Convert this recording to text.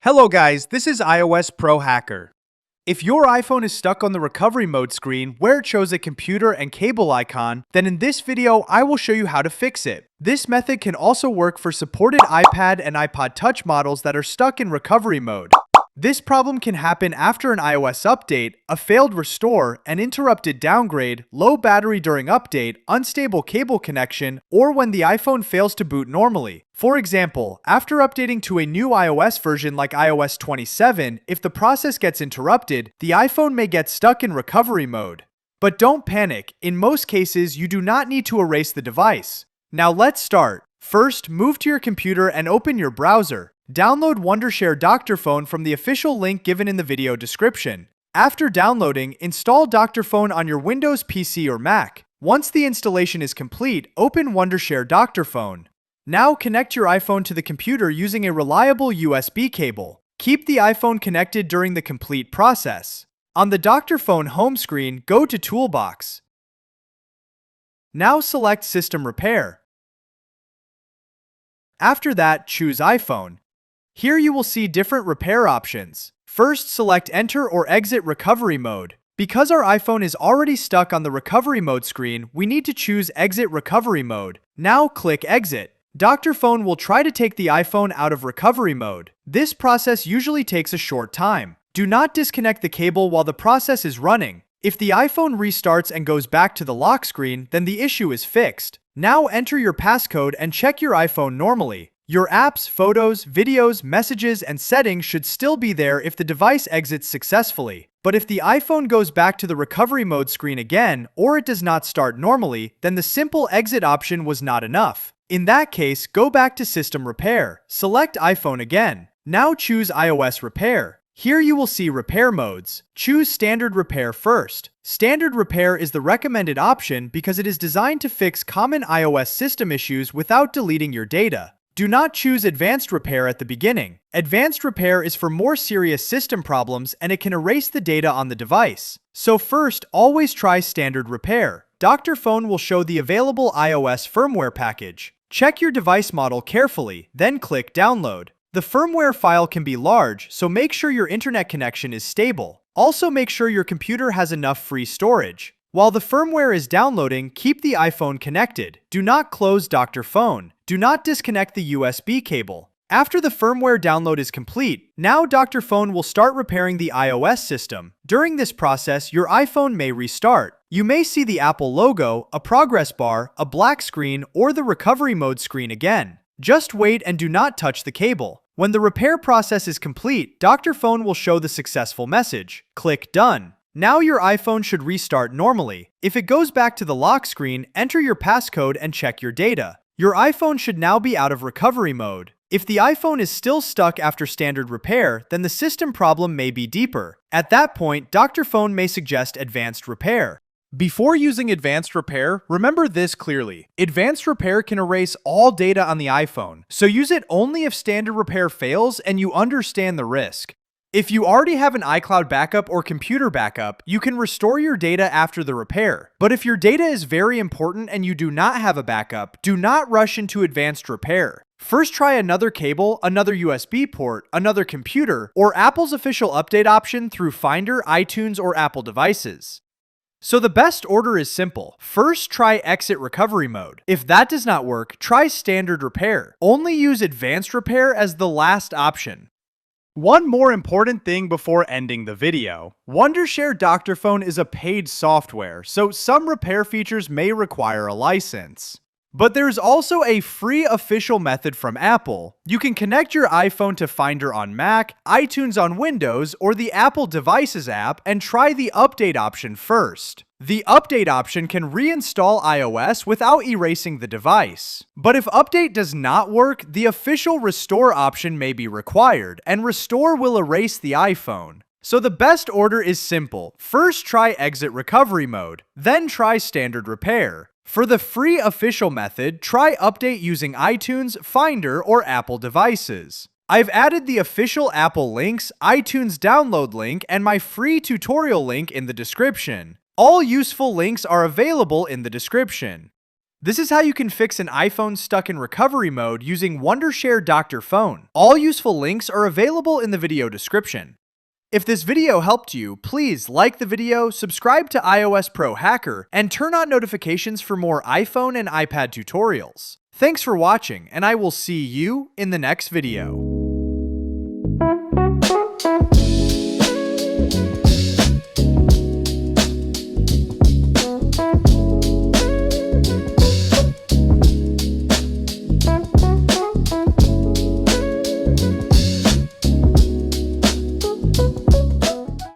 Hello guys, this is iOS Pro Hacker. If your iPhone is stuck on the recovery mode screen where it shows a computer and cable icon, then in this video I will show you how to fix it. This method can also work for supported iPad and iPod Touch models that are stuck in recovery mode. This problem can happen after an iOS update, a failed restore, an interrupted downgrade, low battery during update, unstable cable connection, or when the iPhone fails to boot normally. For example, after updating to a new iOS version like iOS 27, if the process gets interrupted, the iPhone may get stuck in recovery mode. But don't panic, in most cases you do not need to erase the device. Now let's start. First, move to your computer and open your browser. Download Wondershare Dr.Fone from the official link given in the video description. After downloading, install Dr.Fone on your Windows PC or Mac. Once the installation is complete, open Wondershare Dr.Fone. Now connect your iPhone to the computer using a reliable USB cable. Keep the iPhone connected during the complete process. On the Dr.Fone home screen, go to Toolbox. Now select System Repair. After that, choose iPhone. Here you will see different repair options. First, select Enter or Exit Recovery Mode. Because our iPhone is already stuck on the recovery mode screen, we need to choose Exit Recovery Mode. Now click Exit. Dr.Fone will try to take the iPhone out of recovery mode. This process usually takes a short time. Do not disconnect the cable while the process is running. If the iPhone restarts and goes back to the lock screen, then the issue is fixed. Now enter your passcode and check your iPhone normally. Your apps, photos, videos, messages, and settings should still be there if the device exits successfully. But if the iPhone goes back to the recovery mode screen again, or it does not start normally, then the simple exit option was not enough. In that case, go back to System Repair. Select iPhone again. Now choose iOS Repair. Here you will see repair modes. Choose Standard Repair first. Standard Repair is the recommended option because it is designed to fix common iOS system issues without deleting your data. Do not choose Advanced Repair at the beginning. Advanced Repair is for more serious system problems and it can erase the data on the device. So first, always try Standard Repair. Dr.Fone will show the available iOS firmware package. Check your device model carefully, then click Download. The firmware file can be large, so make sure your internet connection is stable. Also make sure your computer has enough free storage. While the firmware is downloading, keep the iPhone connected. Do not close Dr.Fone. Do not disconnect the USB cable. After the firmware download is complete, now Dr.Fone will start repairing the iOS system. During this process, your iPhone may restart. You may see the Apple logo, a progress bar, a black screen, or the recovery mode screen again. Just wait and do not touch the cable. When the repair process is complete, Dr.Fone will show the successful message. Click Done. Now your iPhone should restart normally. If it goes back to the lock screen, enter your passcode and check your data. Your iPhone should now be out of recovery mode. If the iPhone is still stuck after standard repair, then the system problem may be deeper. At that point, Dr.Fone may suggest Advanced Repair. Before using Advanced Repair, remember this clearly. Advanced Repair can erase all data on the iPhone, so use it only if Standard Repair fails and you understand the risk. If you already have an iCloud backup or computer backup, you can restore your data after the repair. But if your data is very important and you do not have a backup, do not rush into Advanced Repair. First try another cable, another USB port, another computer, or Apple's official update option through Finder, iTunes, or Apple devices. So the best order is simple. First, try Exit Recovery Mode. If that does not work, try Standard Repair. Only use Advanced Repair as the last option. One more important thing before ending the video. Wondershare Dr.Fone is a paid software, so some repair features may require a license. But there's also a free official method from Apple. You can connect your iPhone to Finder on Mac, iTunes on Windows, or the Apple Devices app and try the Update option first. The Update option can reinstall iOS without erasing the device. But if Update does not work, the official Restore option may be required, and Restore will erase the iPhone. So the best order is simple. First try Exit Recovery Mode, then try Standard Repair. For the free official method, try Update using iTunes, Finder, or Apple devices. I've added the official Apple links, iTunes download link, and my free tutorial link in the description. All useful links are available in the description. This is how you can fix an iPhone stuck in recovery mode using Wondershare Dr.Fone. All useful links are available in the video description. If this video helped you, please like the video, subscribe to iOS Pro Hacker, and turn on notifications for more iPhone and iPad tutorials. Thanks for watching, and I will see you in the next video.